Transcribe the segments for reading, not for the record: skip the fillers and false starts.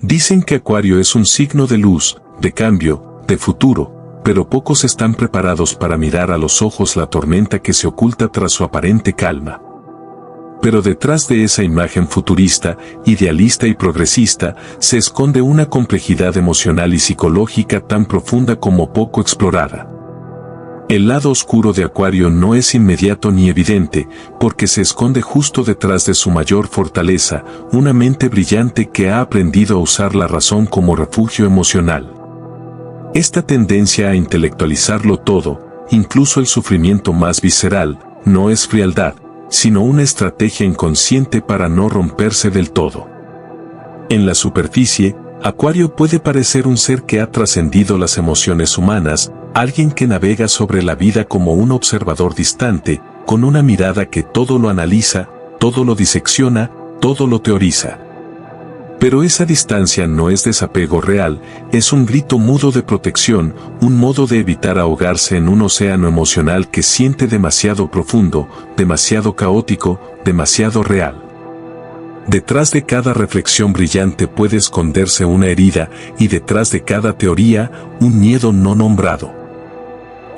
Dicen que Acuario es un signo de luz, de cambio, de futuro, pero pocos están preparados para mirar a los ojos la tormenta que se oculta tras su aparente calma. Pero detrás de esa imagen futurista, idealista y progresista, se esconde una complejidad emocional y psicológica tan profunda como poco explorada. El lado oscuro de Acuario no es inmediato ni evidente, porque se esconde justo detrás de su mayor fortaleza, una mente brillante que ha aprendido a usar la razón como refugio emocional. Esta tendencia a intelectualizarlo todo, incluso el sufrimiento más visceral, no es frialdad, sino una estrategia inconsciente para no romperse del todo. En la superficie, Acuario puede parecer un ser que ha trascendido las emociones humanas, alguien que navega sobre la vida como un observador distante, con una mirada que todo lo analiza, todo lo disecciona, todo lo teoriza. Pero esa distancia no es desapego real, es un grito mudo de protección, un modo de evitar ahogarse en un océano emocional que siente demasiado profundo, demasiado caótico, demasiado real. Detrás de cada reflexión brillante puede esconderse una herida, y detrás de cada teoría, un miedo no nombrado.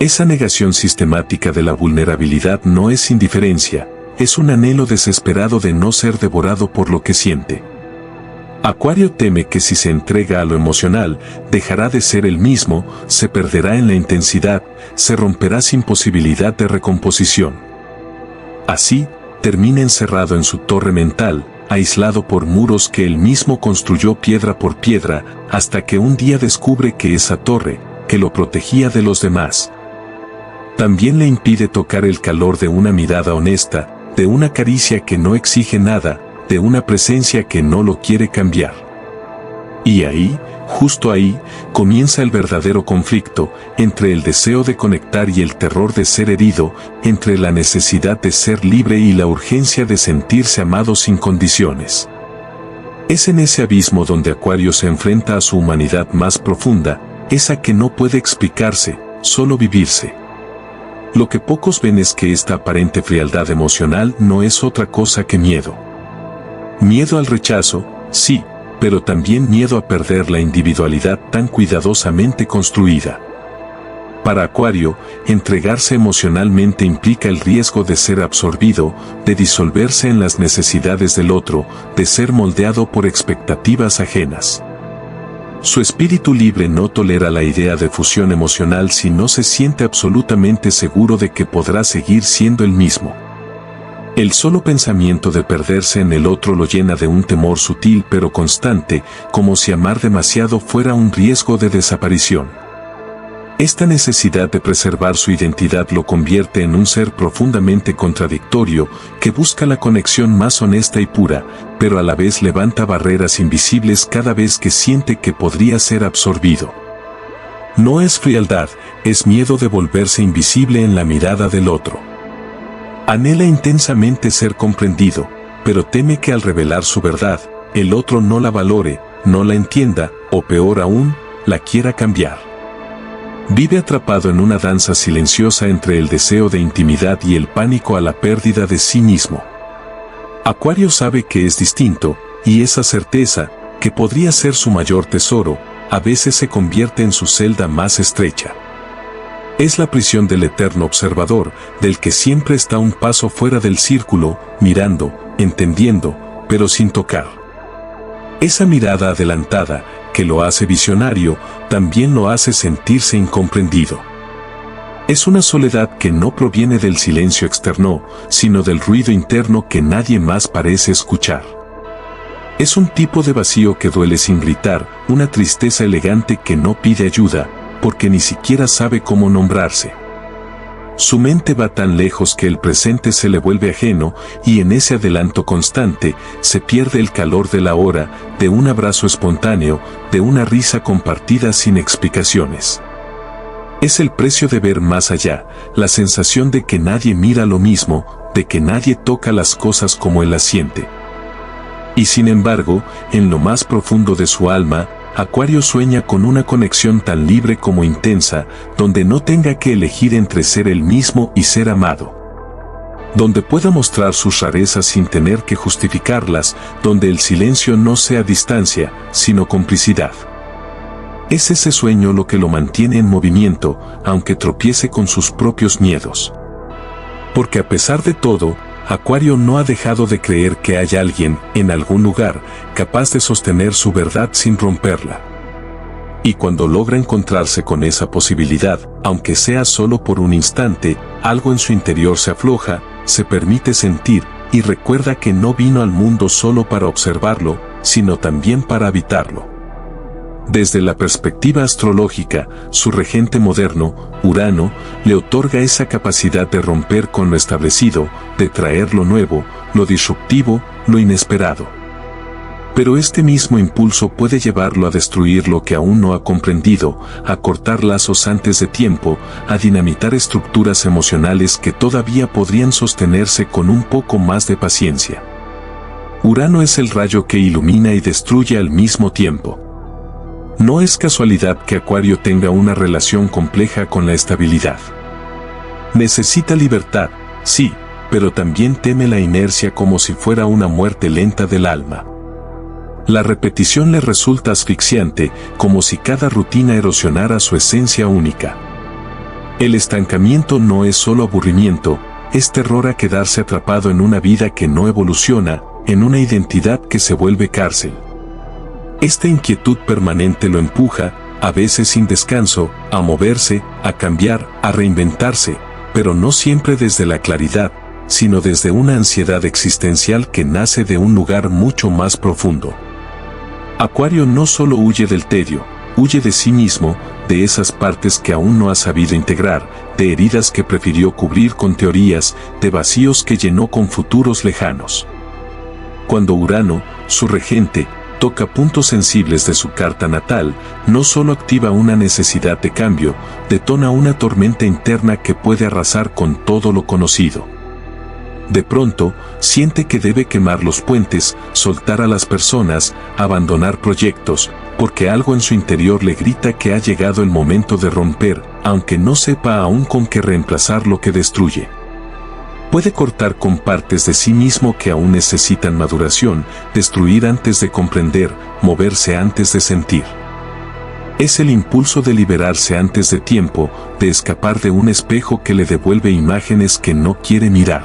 Esa negación sistemática de la vulnerabilidad no es indiferencia, es un anhelo desesperado de no ser devorado por lo que siente. Acuario teme que si se entrega a lo emocional, dejará de ser el mismo, se perderá en la intensidad, se romperá sin posibilidad de recomposición. Así, termina encerrado en su torre mental, aislado por muros que él mismo construyó piedra por piedra, hasta que un día descubre que esa torre, que lo protegía de los demás, también le impide tocar el calor de una mirada honesta, de una caricia que no exige nada, de una presencia que no lo quiere cambiar. Y ahí, justo ahí, comienza el verdadero conflicto, entre el deseo de conectar y el terror de ser herido, entre la necesidad de ser libre y la urgencia de sentirse amado sin condiciones. Es en ese abismo donde Acuario se enfrenta a su humanidad más profunda, esa que no puede explicarse, solo vivirse. Lo que pocos ven es que esta aparente frialdad emocional no es otra cosa que miedo. Miedo al rechazo, sí, pero también miedo a perder la individualidad tan cuidadosamente construida. Para Acuario, entregarse emocionalmente implica el riesgo de ser absorbido, de disolverse en las necesidades del otro, de ser moldeado por expectativas ajenas. Su espíritu libre no tolera la idea de fusión emocional si no se siente absolutamente seguro de que podrá seguir siendo el mismo. El solo pensamiento de perderse en el otro lo llena de un temor sutil pero constante, como si amar demasiado fuera un riesgo de desaparición. Esta necesidad de preservar su identidad lo convierte en un ser profundamente contradictorio, que busca la conexión más honesta y pura, pero a la vez levanta barreras invisibles cada vez que siente que podría ser absorbido. No es frialdad, es miedo de volverse invisible en la mirada del otro. Anhela intensamente ser comprendido, pero teme que al revelar su verdad, el otro no la valore, no la entienda, o peor aún, la quiera cambiar. Vive atrapado en una danza silenciosa entre el deseo de intimidad y el pánico a la pérdida de sí mismo. Acuario sabe que es distinto, y esa certeza, que podría ser su mayor tesoro, a veces se convierte en su celda más estrecha. Es la prisión del eterno observador, del que siempre está un paso fuera del círculo, mirando, entendiendo, pero sin tocar. Esa mirada adelantada, que lo hace visionario, también lo hace sentirse incomprendido. Es una soledad que no proviene del silencio externo, sino del ruido interno que nadie más parece escuchar. Es un tipo de vacío que duele sin gritar, una tristeza elegante que no pide ayuda, porque ni siquiera sabe cómo nombrarse. Su mente va tan lejos que el presente se le vuelve ajeno, y en ese adelanto constante, se pierde el calor de la hora, de un abrazo espontáneo, de una risa compartida sin explicaciones. Es el precio de ver más allá, la sensación de que nadie mira lo mismo, de que nadie toca las cosas como él las siente. Y sin embargo, en lo más profundo de su alma, Acuario sueña con una conexión tan libre como intensa, donde no tenga que elegir entre ser él mismo y ser amado. donde pueda mostrar sus rarezas sin tener que justificarlas, donde el silencio no sea distancia, sino complicidad. Es ese sueño lo que lo mantiene en movimiento, aunque tropiece con sus propios miedos. Porque a pesar de todo, Acuario no ha dejado de creer que hay alguien, en algún lugar, capaz de sostener su verdad sin romperla. Y cuando logra encontrarse con esa posibilidad, aunque sea solo por un instante, algo en su interior se afloja, se permite sentir, y recuerda que no vino al mundo solo para observarlo, sino también para habitarlo. Desde la perspectiva astrológica, su regente moderno, Urano, le otorga esa capacidad de romper con lo establecido, de traer lo nuevo, lo disruptivo, lo inesperado. Pero este mismo impulso puede llevarlo a destruir lo que aún no ha comprendido, a cortar lazos antes de tiempo, a dinamitar estructuras emocionales que todavía podrían sostenerse con un poco más de paciencia. Urano es el rayo que ilumina y destruye al mismo tiempo. No es casualidad que Acuario tenga una relación compleja con la estabilidad. Necesita libertad, sí, pero también teme la inercia como si fuera una muerte lenta del alma. La repetición le resulta asfixiante, como si cada rutina erosionara su esencia única. El estancamiento no es solo aburrimiento, es terror a quedarse atrapado en una vida que no evoluciona, en una identidad que se vuelve cárcel. Esta inquietud permanente lo empuja, a veces sin descanso, a moverse, a cambiar, a reinventarse, pero no siempre desde la claridad, sino desde una ansiedad existencial que nace de un lugar mucho más profundo. Acuario no solo huye del tedio, huye de sí mismo, de esas partes que aún no ha sabido integrar, de heridas que prefirió cubrir con teorías, de vacíos que llenó con futuros lejanos. Cuando Urano, su regente, toca puntos sensibles de su carta natal, no solo activa una necesidad de cambio, detona una tormenta interna que puede arrasar con todo lo conocido. De pronto, siente que debe quemar los puentes, soltar a las personas, abandonar proyectos, porque algo en su interior le grita que ha llegado el momento de romper, aunque no sepa aún con qué reemplazar lo que destruye. Puede cortar con partes de sí mismo que aún necesitan maduración, destruir antes de comprender, moverse antes de sentir. Es el impulso de liberarse antes de tiempo, de escapar de un espejo que le devuelve imágenes que no quiere mirar.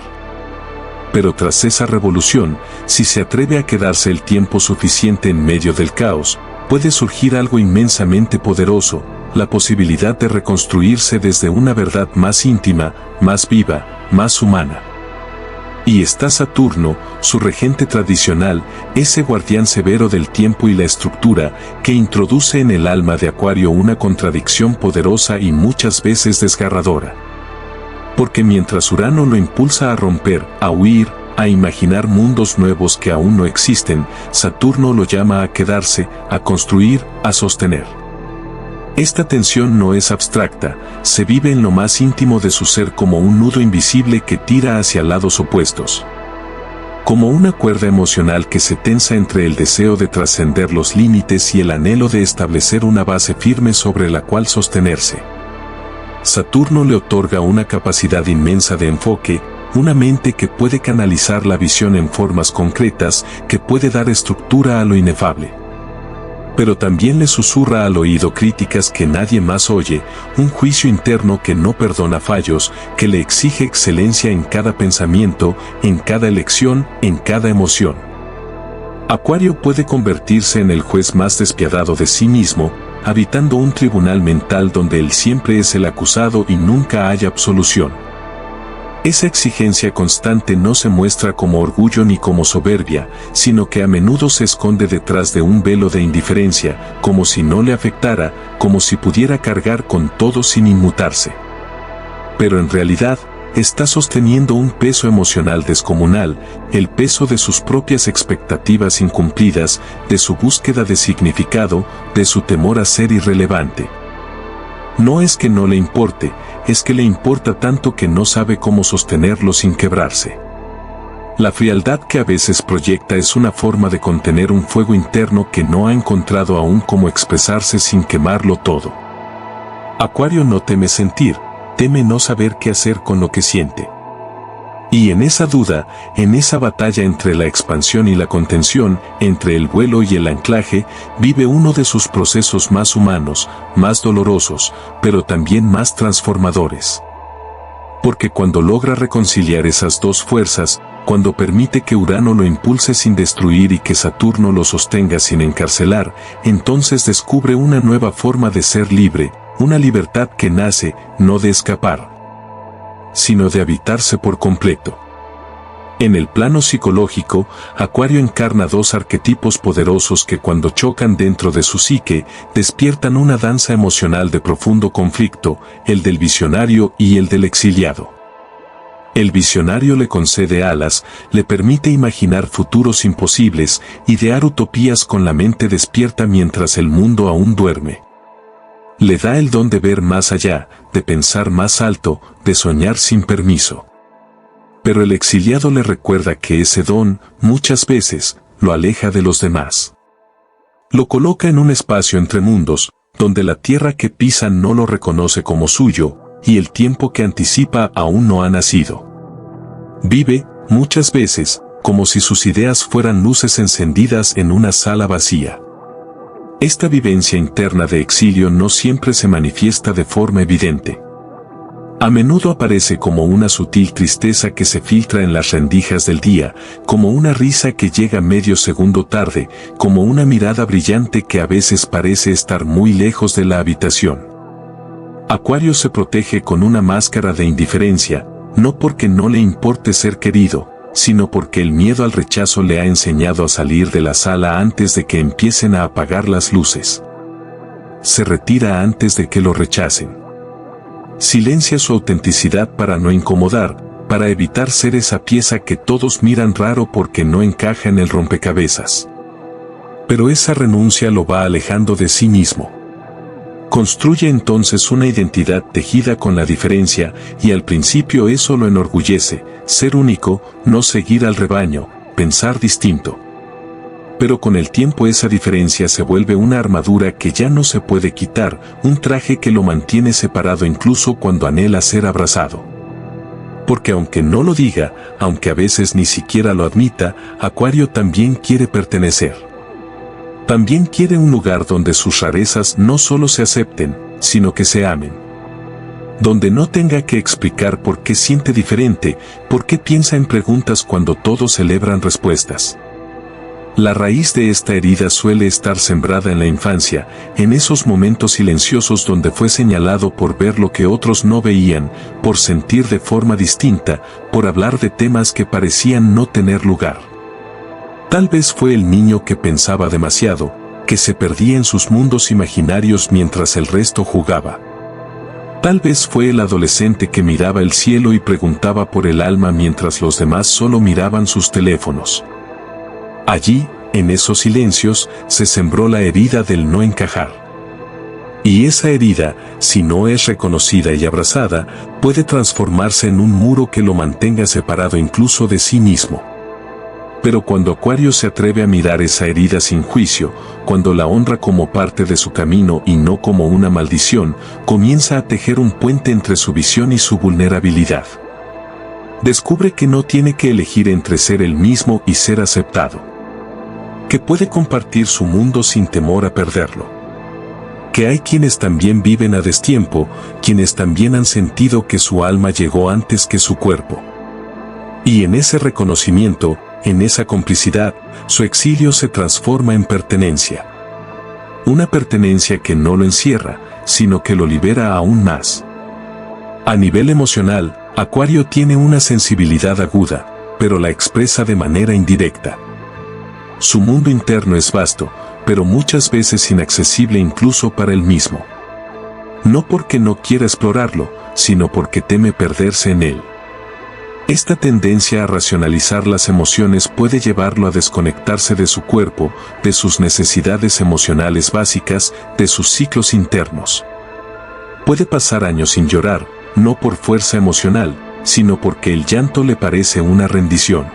Pero tras esa revolución, si se atreve a quedarse el tiempo suficiente en medio del caos, puede surgir algo inmensamente poderoso, la posibilidad de reconstruirse desde una verdad más íntima, más viva, más humana. Y está Saturno, su regente tradicional, ese guardián severo del tiempo y la estructura, que introduce en el alma de Acuario una contradicción poderosa y muchas veces desgarradora. Porque mientras Urano lo impulsa a romper, a huir, a imaginar mundos nuevos que aún no existen, Saturno lo llama a quedarse, a construir, a sostener. Esta tensión no es abstracta, se vive en lo más íntimo de su ser como un nudo invisible que tira hacia lados opuestos. Como una cuerda emocional que se tensa entre el deseo de trascender los límites y el anhelo de establecer una base firme sobre la cual sostenerse. Saturno le otorga una capacidad inmensa de enfoque, una mente que puede canalizar la visión en formas concretas, que puede dar estructura a lo inefable. Pero también le susurra al oído críticas que nadie más oye, un juicio interno que no perdona fallos, que le exige excelencia en cada pensamiento, en cada elección, en cada emoción. Acuario puede convertirse en el juez más despiadado de sí mismo, habitando un tribunal mental donde él siempre es el acusado y nunca hay absolución. Esa exigencia constante no se muestra como orgullo ni como soberbia, sino que a menudo se esconde detrás de un velo de indiferencia, como si no le afectara, como si pudiera cargar con todo sin inmutarse. Pero en realidad, está sosteniendo un peso emocional descomunal, el peso de sus propias expectativas incumplidas, de su búsqueda de significado, de su temor a ser irrelevante. No es que no le importe, es que le importa tanto que no sabe cómo sostenerlo sin quebrarse. La frialdad que a veces proyecta es una forma de contener un fuego interno que no ha encontrado aún cómo expresarse sin quemarlo todo. Acuario no teme sentir, teme no saber qué hacer con lo que siente. Y en esa duda, en esa batalla entre la expansión y la contención, entre el vuelo y el anclaje, vive uno de sus procesos más humanos, más dolorosos, pero también más transformadores. Porque cuando logra reconciliar esas dos fuerzas, cuando permite que Urano lo impulse sin destruir y que Saturno lo sostenga sin encarcelar, entonces descubre una nueva forma de ser libre, una libertad que nace, no de escapar, sino de habitarse por completo. En el plano psicológico, Acuario encarna dos arquetipos poderosos que cuando chocan dentro de su psique, despiertan una danza emocional de profundo conflicto, el del visionario y el del exiliado. El visionario le concede alas, le permite imaginar futuros imposibles, idear utopías con la mente despierta mientras el mundo aún duerme. Le da el don de ver más allá, de pensar más alto, de soñar sin permiso. Pero el exiliado le recuerda que ese don, muchas veces, lo aleja de los demás. Lo coloca en un espacio entre mundos, donde la tierra que pisa no lo reconoce como suyo, y el tiempo que anticipa aún no ha nacido. Vive, muchas veces, como si sus ideas fueran luces encendidas en una sala vacía. Esta vivencia interna de exilio no siempre se manifiesta de forma evidente. A menudo aparece como una sutil tristeza que se filtra en las rendijas del día, como una risa que llega medio segundo tarde, como una mirada brillante que a veces parece estar muy lejos de la habitación. Acuario se protege con una máscara de indiferencia, no porque no le importe ser querido, sino porque el miedo al rechazo le ha enseñado a salir de la sala antes de que empiecen a apagar las luces. Se retira antes de que lo rechacen. Silencia su autenticidad para no incomodar, para evitar ser esa pieza que todos miran raro porque no encaja en el rompecabezas. Pero esa renuncia lo va alejando de sí mismo. Construye entonces una identidad tejida con la diferencia, y al principio eso lo enorgullece, ser único, no seguir al rebaño, pensar distinto. Pero con el tiempo esa diferencia se vuelve una armadura que ya no se puede quitar, un traje que lo mantiene separado incluso cuando anhela ser abrazado. Porque aunque no lo diga, aunque a veces ni siquiera lo admita, Acuario también quiere pertenecer. También quiere un lugar donde sus rarezas no solo se acepten, sino que se amen. Donde no tenga que explicar por qué siente diferente, por qué piensa en preguntas cuando todos celebran respuestas. La raíz de esta herida suele estar sembrada en la infancia, en esos momentos silenciosos donde fue señalado por ver lo que otros no veían, por sentir de forma distinta, por hablar de temas que parecían no tener lugar. Tal vez fue el niño que pensaba demasiado, que se perdía en sus mundos imaginarios mientras el resto jugaba. Tal vez fue el adolescente que miraba el cielo y preguntaba por el alma mientras los demás solo miraban sus teléfonos. Allí, en esos silencios, se sembró la herida del no encajar. Y esa herida, si no es reconocida y abrazada, puede transformarse en un muro que lo mantenga separado incluso de sí mismo. Pero cuando Acuario se atreve a mirar esa herida sin juicio, cuando la honra como parte de su camino y no como una maldición, comienza a tejer un puente entre su visión y su vulnerabilidad. Descubre que no tiene que elegir entre ser el mismo y ser aceptado. Que puede compartir su mundo sin temor a perderlo. Que hay quienes también viven a destiempo, quienes también han sentido que su alma llegó antes que su cuerpo. Y en ese reconocimiento, en esa complicidad, su exilio se transforma en pertenencia. Una pertenencia que no lo encierra, sino que lo libera aún más. A nivel emocional, Acuario tiene una sensibilidad aguda, pero la expresa de manera indirecta. Su mundo interno es vasto, pero muchas veces inaccesible incluso para él mismo. No porque no quiera explorarlo, sino porque teme perderse en él. Esta tendencia a racionalizar las emociones puede llevarlo a desconectarse de su cuerpo, de sus necesidades emocionales básicas, de sus ciclos internos. Puede pasar años sin llorar, no por fuerza emocional, sino porque el llanto le parece una rendición.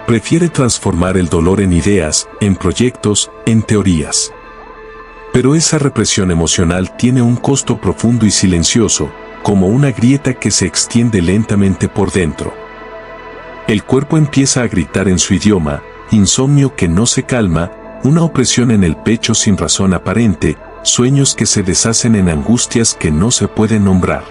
Prefiere transformar el dolor en ideas, en proyectos, en teorías. Pero esa represión emocional tiene un costo profundo y silencioso, como una grieta que se extiende lentamente por dentro. El cuerpo empieza a gritar en su idioma, insomnio que no se calma, una opresión en el pecho sin razón aparente, sueños que se deshacen en angustias que no se pueden nombrar.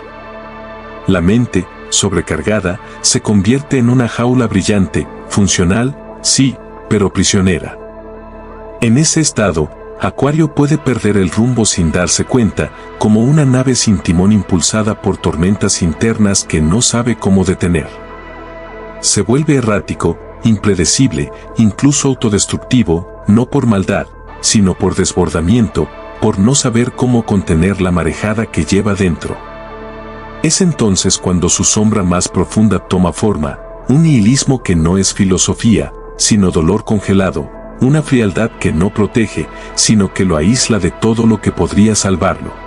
La mente, sobrecargada, se convierte en una jaula brillante, funcional, sí, pero prisionera. En ese estado, Acuario puede perder el rumbo sin darse cuenta, como una nave sin timón impulsada por tormentas internas que no sabe cómo detener. Se vuelve errático, impredecible, incluso autodestructivo, no por maldad, sino por desbordamiento, por no saber cómo contener la marejada que lleva dentro. Es entonces cuando su sombra más profunda toma forma, un nihilismo que no es filosofía, sino dolor congelado, una frialdad que no protege, sino que lo aísla de todo lo que podría salvarlo.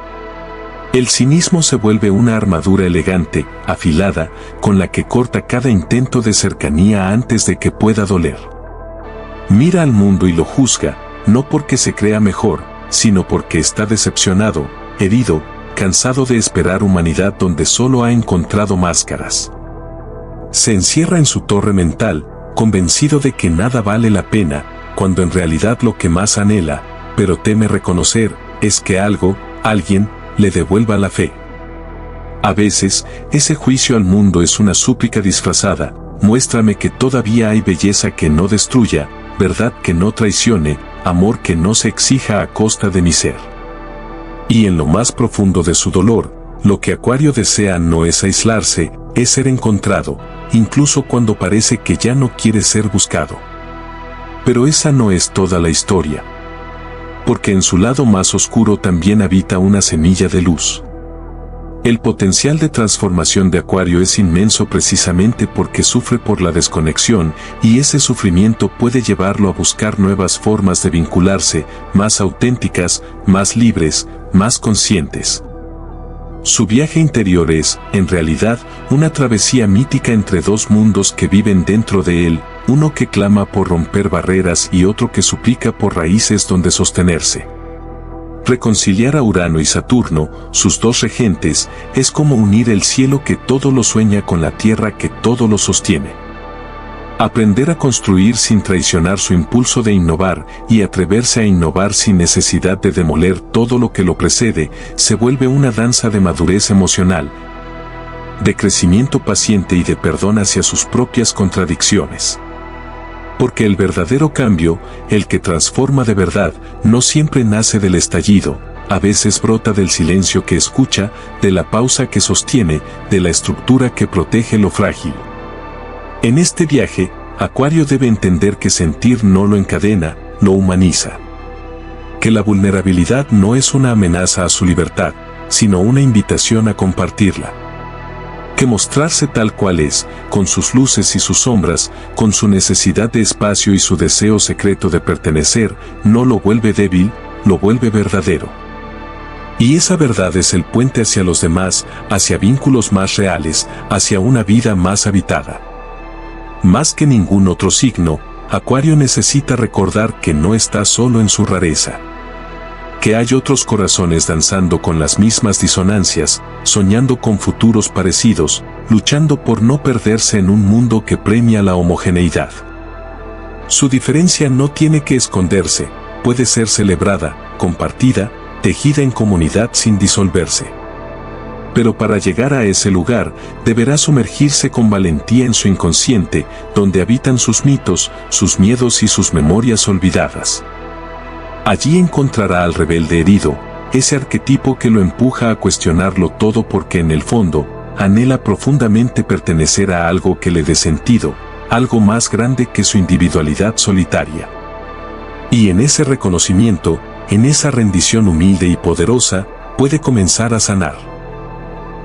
El cinismo se vuelve una armadura elegante, afilada, con la que corta cada intento de cercanía antes de que pueda doler. Mira al mundo y lo juzga, no porque se crea mejor, sino porque está decepcionado, herido, cansado de esperar humanidad donde solo ha encontrado máscaras. Se encierra en su torre mental, convencido de que nada vale la pena, cuando en realidad lo que más anhela, pero teme reconocer, es que algo, alguien, le devuelva la fe. A veces, ese juicio al mundo es una súplica disfrazada, muéstrame que todavía hay belleza que no destruya, verdad que no traicione, amor que no se exija a costa de mi ser. Y en lo más profundo de su dolor, lo que Acuario desea no es aislarse, es ser encontrado, incluso cuando parece que ya no quiere ser buscado. Pero esa no es toda la historia. Porque en su lado más oscuro también habita una semilla de luz. El potencial de transformación de Acuario es inmenso precisamente porque sufre por la desconexión, y ese sufrimiento puede llevarlo a buscar nuevas formas de vincularse, más auténticas, más libres, más conscientes. Su viaje interior es, en realidad, una travesía mítica entre dos mundos que viven dentro de él, uno que clama por romper barreras y otro que suplica por raíces donde sostenerse. Reconciliar a Urano y Saturno, sus dos regentes, es como unir el cielo que todo lo sueña con la tierra que todo lo sostiene. Aprender a construir sin traicionar su impulso de innovar y atreverse a innovar sin necesidad de demoler todo lo que lo precede, se vuelve una danza de madurez emocional, de crecimiento paciente y de perdón hacia sus propias contradicciones. Porque el verdadero cambio, el que transforma de verdad, no siempre nace del estallido, a veces brota del silencio que escucha, de la pausa que sostiene, de la estructura que protege lo frágil. En este viaje, Acuario debe entender que sentir no lo encadena, lo humaniza. Que la vulnerabilidad no es una amenaza a su libertad, sino una invitación a compartirla. Que mostrarse tal cual es, con sus luces y sus sombras, con su necesidad de espacio y su deseo secreto de pertenecer, no lo vuelve débil, lo vuelve verdadero. Y esa verdad es el puente hacia los demás, hacia vínculos más reales, hacia una vida más habitada. Más que ningún otro signo, Acuario necesita recordar que no está solo en su rareza. Que hay otros corazones danzando con las mismas disonancias, soñando con futuros parecidos, luchando por no perderse en un mundo que premia la homogeneidad. Su diferencia no tiene que esconderse, puede ser celebrada, compartida, tejida en comunidad sin disolverse. Pero para llegar a ese lugar, deberá sumergirse con valentía en su inconsciente, donde habitan sus mitos, sus miedos y sus memorias olvidadas. Allí encontrará al rebelde herido, ese arquetipo que lo empuja a cuestionarlo todo porque en el fondo, anhela profundamente pertenecer a algo que le dé sentido, algo más grande que su individualidad solitaria. Y en ese reconocimiento, en esa rendición humilde y poderosa, puede comenzar a sanar.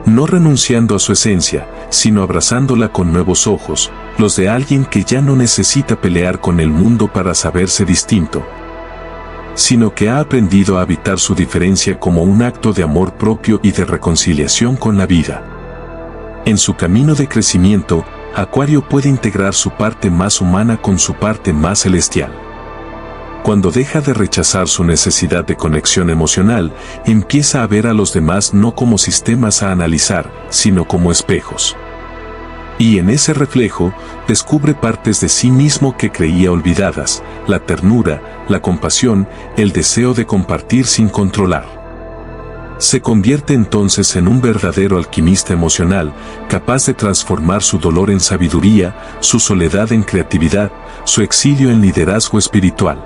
No renunciando a su esencia, sino abrazándola con nuevos ojos, los de alguien que ya no necesita pelear con el mundo para saberse distinto, sino que ha aprendido a habitar su diferencia como un acto de amor propio y de reconciliación con la vida. En su camino de crecimiento, Acuario puede integrar su parte más humana con su parte más celestial. Cuando deja de rechazar su necesidad de conexión emocional, empieza a ver a los demás no como sistemas a analizar, sino como espejos. Y en ese reflejo, descubre partes de sí mismo que creía olvidadas, la ternura, la compasión, el deseo de compartir sin controlar. Se convierte entonces en un verdadero alquimista emocional, capaz de transformar su dolor en sabiduría, su soledad en creatividad, su exilio en liderazgo espiritual.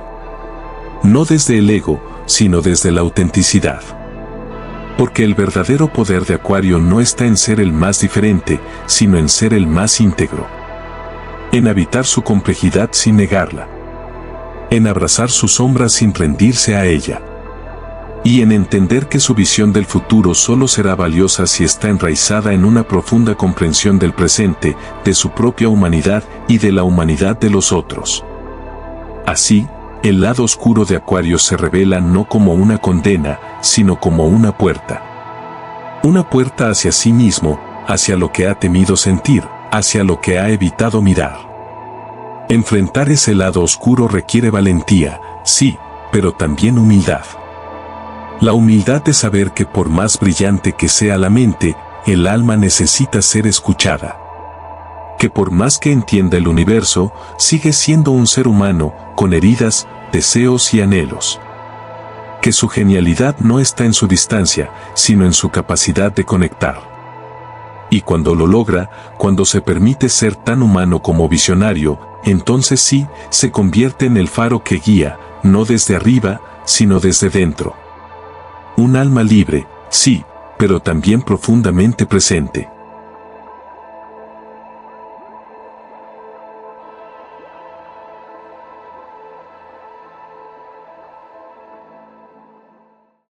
No desde el ego, sino desde la autenticidad. Porque el verdadero poder de Acuario no está en ser el más diferente, sino en ser el más íntegro. En habitar su complejidad sin negarla. En abrazar su sombra sin rendirse a ella. Y en entender que su visión del futuro solo será valiosa si está enraizada en una profunda comprensión del presente, de su propia humanidad y de la humanidad de los otros. Así, el lado oscuro de Acuario se revela no como una condena, sino como una puerta. Una puerta hacia sí mismo, hacia lo que ha temido sentir, hacia lo que ha evitado mirar. Enfrentar ese lado oscuro requiere valentía, sí, pero también humildad. La humildad de saber que por más brillante que sea la mente, el alma necesita ser escuchada. Que por más que entienda el universo, sigue siendo un ser humano, con heridas, deseos y anhelos. Que su genialidad no está en su distancia, sino en su capacidad de conectar. Y cuando lo logra, cuando se permite ser tan humano como visionario, entonces sí, se convierte en el faro que guía, no desde arriba, sino desde dentro. Un alma libre, sí, pero también profundamente presente.